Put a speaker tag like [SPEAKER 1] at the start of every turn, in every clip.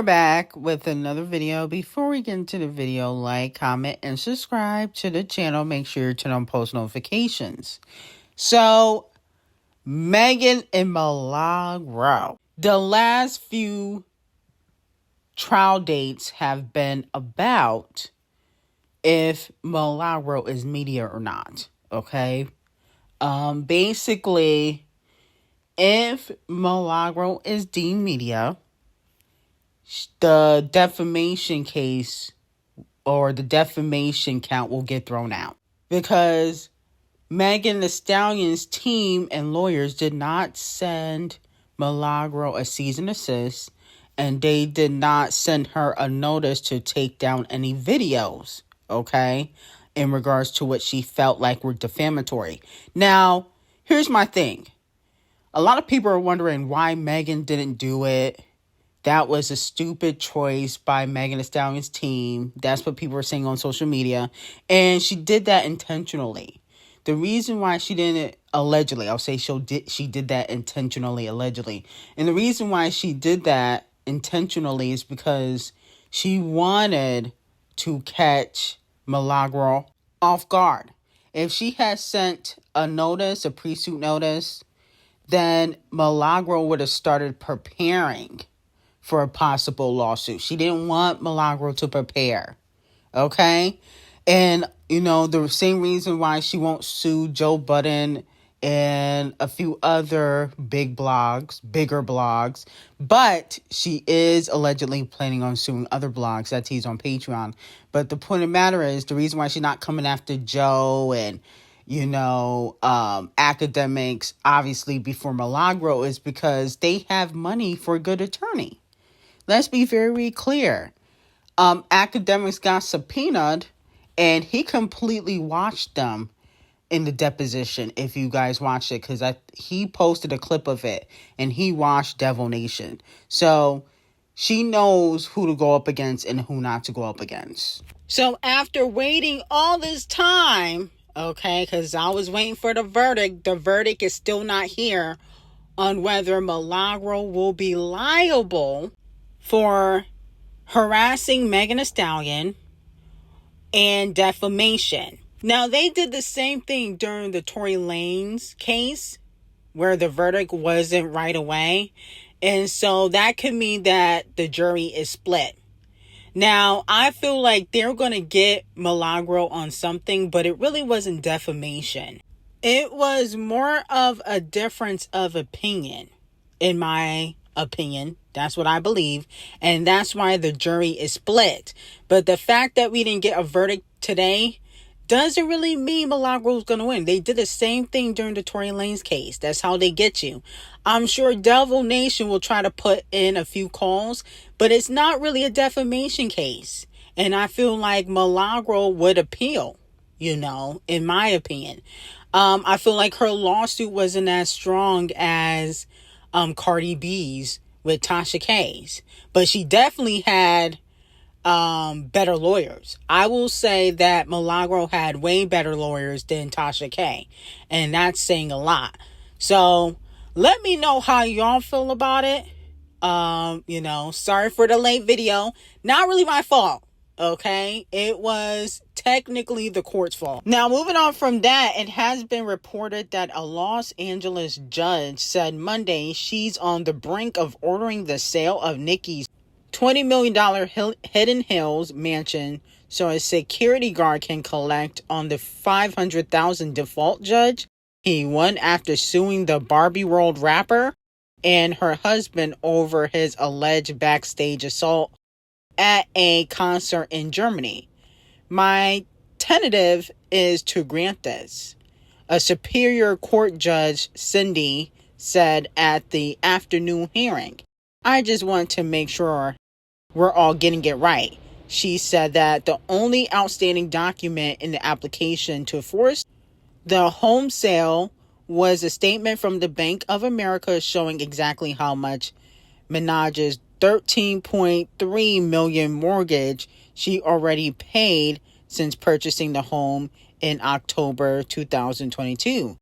[SPEAKER 1] are back with another video. Before we get into the video, like, comment, and subscribe to the channel. Make sure you turn on post notifications. So, Megan and Malro. The last few trial dates have been about if Malro is media or not. Okay? Basically, if Malro is deemed media, the defamation case or the defamation count will get thrown out because Megan Thee Stallion's team and lawyers did not send Malro a cease and desist, and they did not send her a notice to take down any videos, okay, in regards to what she felt like were defamatory. Now, here's my thing. A lot of people are wondering why Megan didn't do it. That was a stupid choice by Megan Thee Stallion's team. That's what people are saying on social media. And she did that intentionally. The reason why she didn't, allegedly, I'll say she did that intentionally, allegedly. And the reason why she did that intentionally is because she wanted to catch Malro off guard. If she had sent a notice, a pre-suit notice, then Malro would have started preparing for a possible lawsuit. She didn't want Malro to prepare. Okay? And, the same reason why she won't sue Joe Budden and a few other bigger blogs. But she is allegedly planning on suing other blogs that he's on Patreon. But the point of the matter is, the reason why she's not coming after Joe and academics, obviously, before Malro is because they have money for a good attorney. Let's be very clear. Academics got subpoenaed, and he completely watched them in the deposition, if you guys watched it, because he posted a clip of it, and he watched Devil Nation. So she knows who to go up against and who not to go up against. So after waiting all this time, okay, because I was waiting for the verdict is still not here on whether Malro will be liable for harassing Megan Thee Stallion and defamation. Now, they did the same thing during the Tory Lanez case where the verdict wasn't right away. And so that could mean that the jury is split. Now, I feel like they're going to get Malro on something, but it really wasn't defamation. It was more of a difference of opinion, in my opinion. That's what I believe. And that's why the jury is split. But the fact that we didn't get a verdict today doesn't really mean Malro's going to win. They did the same thing during the Tory Lanez case. That's how they get you. I'm sure Devil Nation will try to put in a few calls, but it's not really a defamation case. And I feel like Malro would appeal, in my opinion. I feel like her lawsuit wasn't as strong as Cardi B's with Tasha K's, but she definitely had better lawyers. I will say that Malro had way better lawyers than Tasha K, and that's saying a lot. So let me know how y'all feel about it. Sorry for the late video. Not really my fault. Okay, it was technically the court's fault. Now, moving on from that, it has been reported that a Los Angeles judge said Monday she's on the brink of ordering the sale of Nicki's $20 million Hidden Hills mansion so a security guard can collect on the $500,000 default judge he won after suing the Barbie World rapper and her husband over his alleged backstage assault at a concert in Germany. My tentative is to grant this, a Superior Court Judge Cindy said at the afternoon hearing. I just want to make sure we're all getting it right. She said that the only outstanding document in the application to force the home sale was a statement from the Bank of America showing exactly how much Minaj's $13.3 million mortgage she already paid since purchasing the home in October 2022.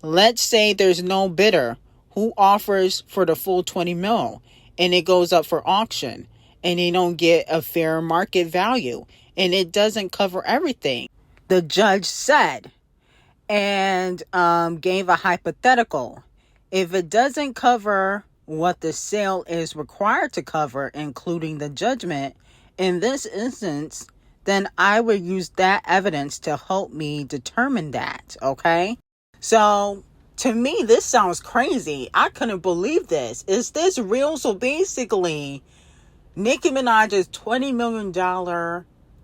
[SPEAKER 1] Let's say there's no bidder who offers for the full $20 million and it goes up for auction. and they don't get a fair market value, and it doesn't cover everything. The judge said, and gave a hypothetical. If it doesn't cover what the sale is required to cover, including the judgment, in this instance, then I would use that evidence to help me determine that, okay? So, to me, this sounds crazy. I couldn't believe this. Is this real? So basically, Nicki Minaj's $20 million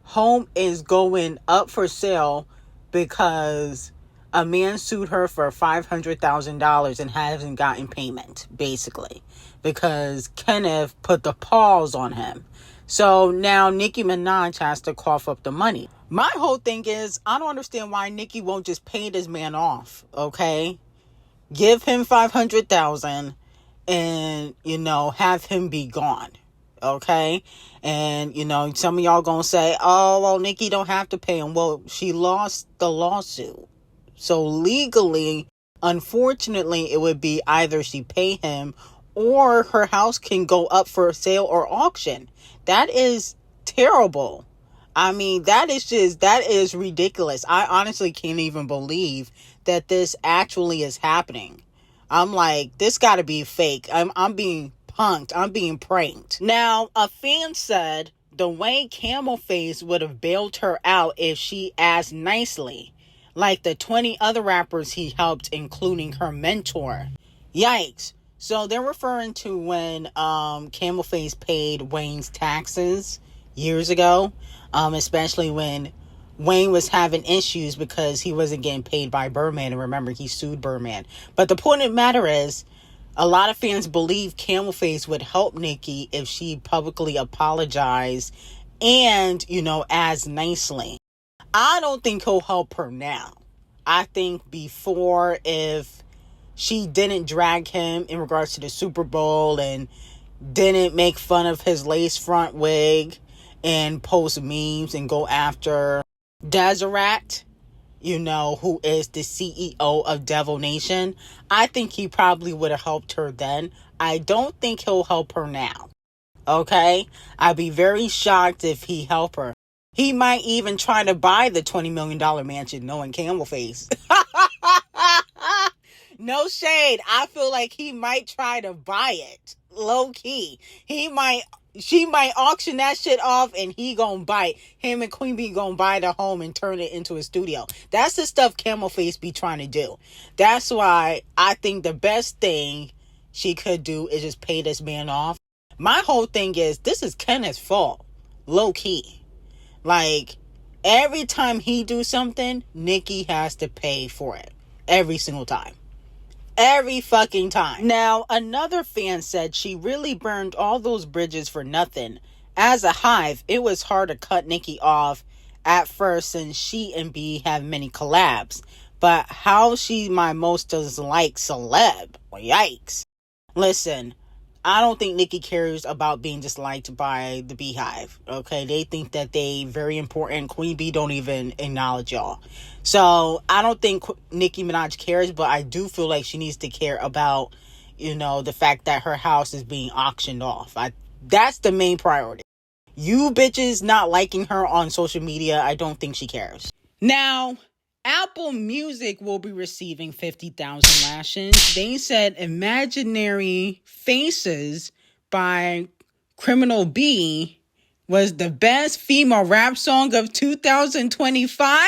[SPEAKER 1] home is going up for sale because a man sued her for $500,000 and hasn't gotten payment, basically, because Kenneth put the pause on him. So now Nicki Minaj has to cough up the money. My whole thing is, I don't understand why Nicki won't just pay this man off, okay? Give him $500,000 and, have him be gone, okay? And, some of y'all gonna say, oh, well, Nicki don't have to pay him. Well, she lost the lawsuit. So legally, unfortunately, it would be either she pay him or her house can go up for sale or auction. That is terrible. I mean, that is ridiculous. I honestly can't even believe that this actually is happening. I'm like, this gotta be fake. I'm being punked. I'm being pranked. Now, a fan said the way Camel Face would have bailed her out if she asked nicely, like the 20 other rappers he helped, including her mentor. Yikes. So they're referring to when Camel Face paid Wayne's taxes years ago, especially when Wayne was having issues because he wasn't getting paid by Birdman. And remember, he sued Birdman. But the point of the matter is, a lot of fans believe Camel Face would help Nicki if she publicly apologized and, as nicely. I don't think he'll help her now. I think before, if she didn't drag him in regards to the Super Bowl and didn't make fun of his lace front wig and post memes and go after Deseret, who is the CEO of Devil Nation, I think he probably would have helped her then. I don't think he'll help her now. Okay? I'd be very shocked if he helped her. He might even try to buy the $20 million mansion knowing Camel Face. No shade. I feel like he might try to buy it. Low key. She might auction that shit off and he gonna buy it. Him and Queen Bee gonna buy the home and turn it into a studio. That's the stuff Camel Face be trying to do. That's why I think the best thing she could do is just pay this man off. My whole thing is, this is Kenneth's fault. Low key. Like, every time he do something, Nicki has to pay for it. Every single time. Every fucking time. Now, another fan said she really burned all those bridges for nothing. As a Hive, it was hard to cut Nicki off at first since she and B have many collabs. But how she my most disliked celeb? Yikes. Listen, I don't think Nicki cares about being disliked by the Beehive. Okay, they think that they very important. Queen Bee don't even acknowledge y'all. So I don't think Nicki Minaj cares, but I do feel like she needs to care about, the fact that her house is being auctioned off. That's the main priority. You bitches not liking her on social media, I don't think she cares. Now, Apple Music will be receiving 50,000 lashes. They said Imaginary Faces by Criminal B was the best female rap song of 2025.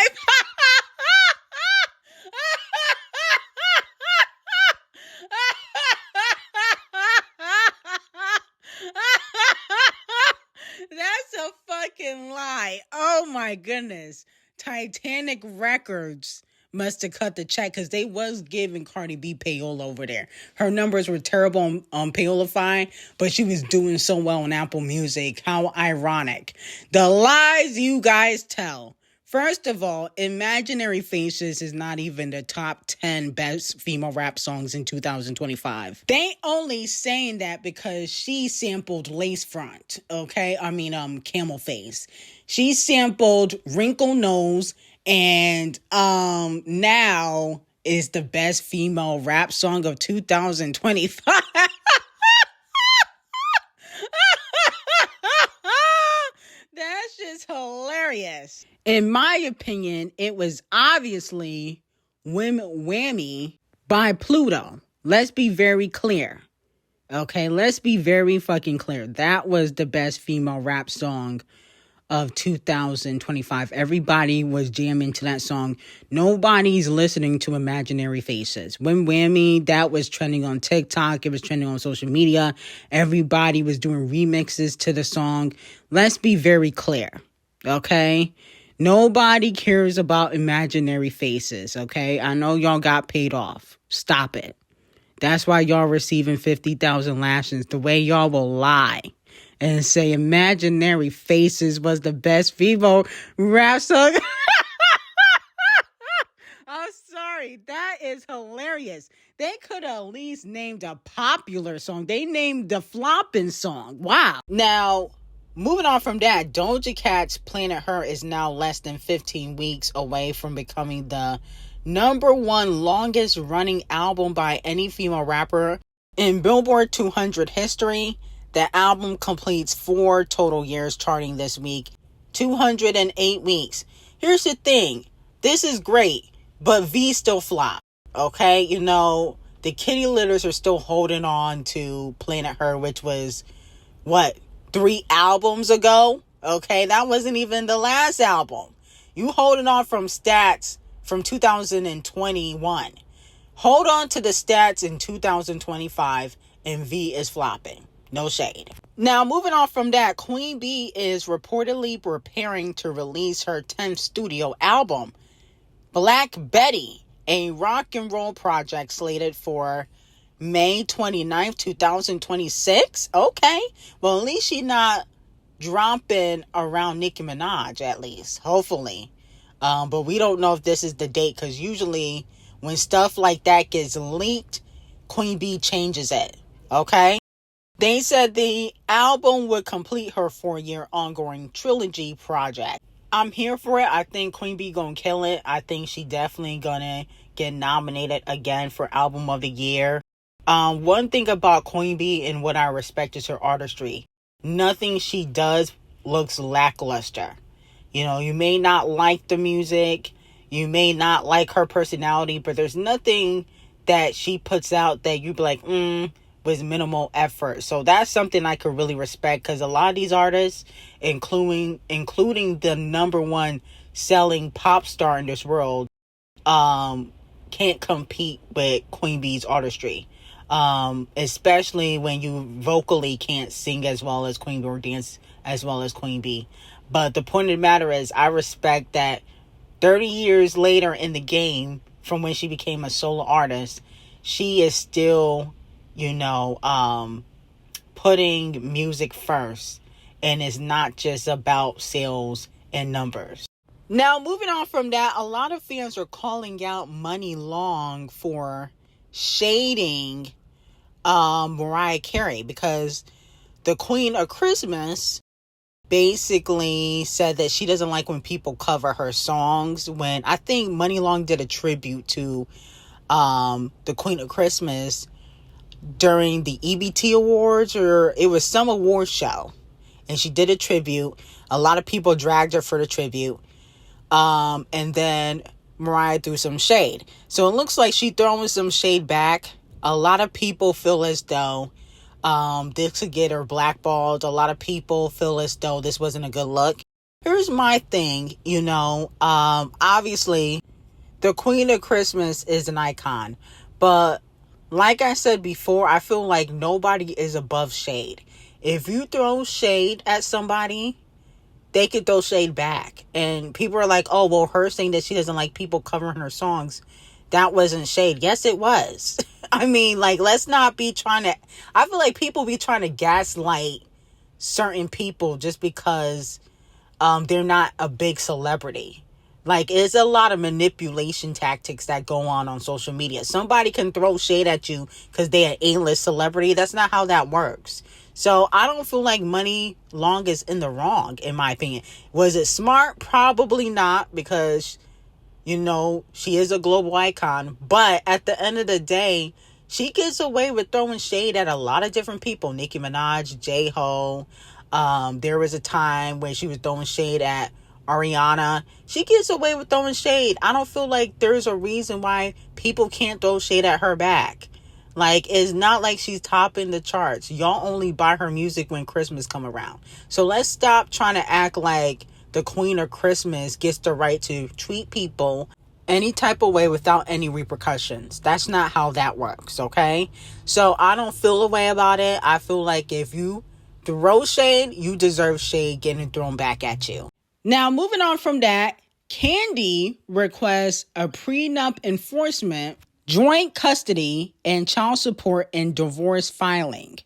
[SPEAKER 1] That's a fucking lie. Oh my goodness. Titanic Records must have cut the check because they was giving Cardi B payola over there. Her numbers were terrible on Payola, but she was doing so well on Apple Music. How ironic. The lies you guys tell. First of all, Imaginary Faces is not even the top 10 best female rap songs in 2025. They only saying that because she sampled Lace Front, okay? Camel Face. She sampled Wrinkle Nose and now is the best female rap song of 2025. hilarious. In my opinion, it was obviously Whammy by Pluto. Let's be very clear. Okay, let's be very fucking clear. That was the best female rap song of 2025. Everybody was jamming to that song. Nobody's listening to Imaginary Faces. When Whammy, that was trending on TikTok. It was trending on social media. Everybody was doing remixes to the song. Let's be very clear, okay? Nobody cares about Imaginary Faces, okay? I know y'all got paid off. Stop it. That's why y'all receiving 50,000 lashes. The way y'all will lie and say Imaginary Faces was the best female rap song. I'm sorry. That is hilarious. They could have at least named a popular song. They named the flopping song. Wow. Now, moving on from that, Doja Cat's Planet Her is now less than 15 weeks away from becoming the #1 longest running album by any female rapper in Billboard 200 history. The album completes 4 total years charting this week, 208 weeks. Here's the thing. This is great, but V still flop. Okay? You know, the kitty litters are still holding on to Planet Her, which was, 3 albums ago? Okay? That wasn't even the last album. You holding on from stats from 2021. Hold on to the stats in 2025, and V is flopping. No shade. Now, moving on from that, Queen B is reportedly preparing to release her 10th studio album, Black Betty, a rock and roll project slated for May 29th, 2026. Okay. Well, at least she's not dropping around Nicki Minaj, at least. Hopefully. But we don't know if this is the date, because usually when stuff like that gets leaked, Queen B changes it. Okay? They said the album would complete her 4-year ongoing trilogy project. I'm here for it. I think Queen B gonna kill it. I think she definitely gonna get nominated again for Album of the Year. One thing about Queen B and what I respect is her artistry. Nothing she does looks lackluster. You know, you may not like the music, you may not like her personality, but there's nothing that she puts out that you'd be like, with minimal effort. So that's something I could really respect, because a lot of these artists, including the #1 selling pop star in this world, can't compete with Queen B's artistry. Especially when you vocally can't sing as well as Queen B or dance as well as Queen B. But the point of the matter is, I respect that 30 years later in the game, from when she became a solo artist, she is still, putting music first, and it's not just about sales and numbers. Now, moving on from that, a lot of fans are calling out L0NG for shading Mariah Carey, because the Queen of Christmas basically said that she doesn't like when people cover her songs. When I think L0NG did a tribute to the Queen of Christmas during the EBT Awards, or it was some award show, and she did a tribute. A lot of people dragged her for the tribute, and then Mariah threw some shade. So it looks like she's throwing some shade back. A lot of people feel as though this could get her blackballed. A lot of people feel as though this wasn't a good look. Here's my thing, obviously the Queen of Christmas is an icon, but like I said before, I feel like nobody is above shade. If you throw shade at somebody, they could throw shade back. And people are like, oh, well, her saying that she doesn't like people covering her songs, that wasn't shade. Yes, it was. I mean, let's not be trying to... I feel like people be trying to gaslight certain people just because they're not a big celebrity. It's a lot of manipulation tactics that go on social media. Somebody can throw shade at you because they're an A-list celebrity. That's not how that works. So I don't feel like L0NG is in the wrong, in my opinion. Was it smart? Probably not, because, she is a global icon. But at the end of the day, she gets away with throwing shade at a lot of different people. Nicki Minaj, J-Ho. There was a time when she was throwing shade at Ariana. She gets away with throwing shade. I don't feel like there's a reason why people can't throw shade at her back. Like, it's not like she's topping the charts. Y'all only buy her music when Christmas come around. So let's stop trying to act like the Queen of Christmas gets the right to treat people any type of way without any repercussions. That's not how that works, okay? So I don't feel a way about it. I feel like if you throw shade, you deserve shade getting thrown back at you. Now, moving on from that, Kandi requests a prenup enforcement, joint custody, and child support and divorce filing.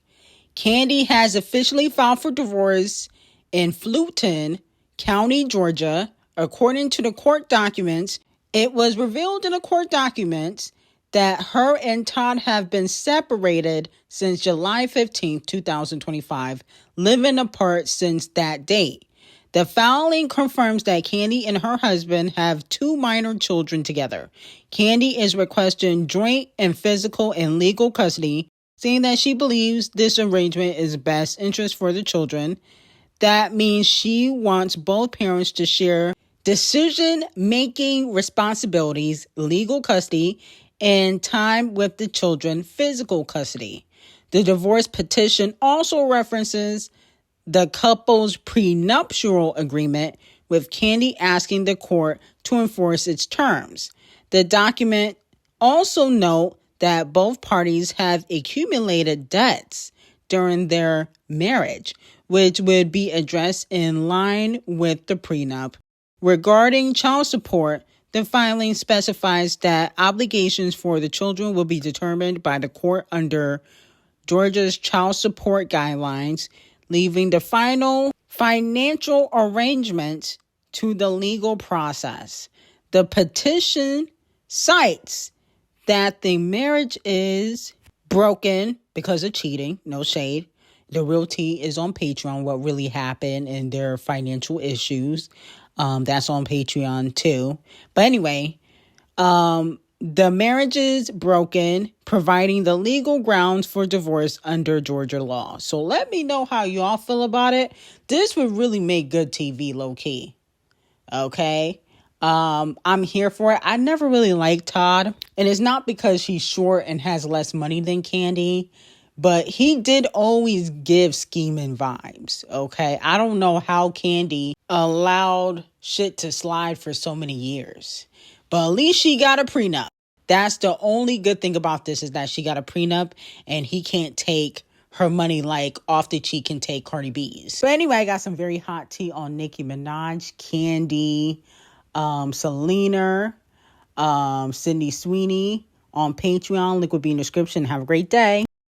[SPEAKER 1] Kandi has officially filed for divorce in Fulton County, Georgia. According to the court documents, it was revealed in the court documents that her and Todd have been separated since July 15th, 2025, living apart since that date. The filing confirms that Kandi and her husband have 2 minor children together. Kandi is requesting joint and physical and legal custody, saying that she believes this arrangement is best interest for the children. That means she wants both parents to share decision-making responsibilities, legal custody, and time with the children, physical custody. The divorce petition also references the couple's prenuptial agreement, with Kandi asking the court to enforce its terms. The document also note that both parties have accumulated debts during their marriage, which would be addressed in line with the prenup. Regarding child support, the filing specifies that obligations for the children will be determined by the court under Georgia's child support guidelines, leaving the final financial arrangements to the legal process. The petition cites that the marriage is broken because of cheating, no shade. The real tea is on Patreon, what really happened and their financial issues. That's on Patreon too. But anyway, the marriage is broken, providing the legal grounds for divorce under Georgia law. So let me know how y'all feel about it. This would really make good TV, low key. Okay. I'm here for it. I never really liked Todd, and it's not because he's short and has less money than Kandi, but he did always give Ckiminaj vibes. Okay. I don't know how Kandi allowed shit to slide for so many years. But at least she got a prenup. That's the only good thing about this, is that she got a prenup and he can't take her money like off the cheek can take Cardi B's. So anyway, I got some very hot tea on Nicki Minaj, Kandi, Selena, Sydney Sweeney on Patreon. Link will be in the description. Have a great day.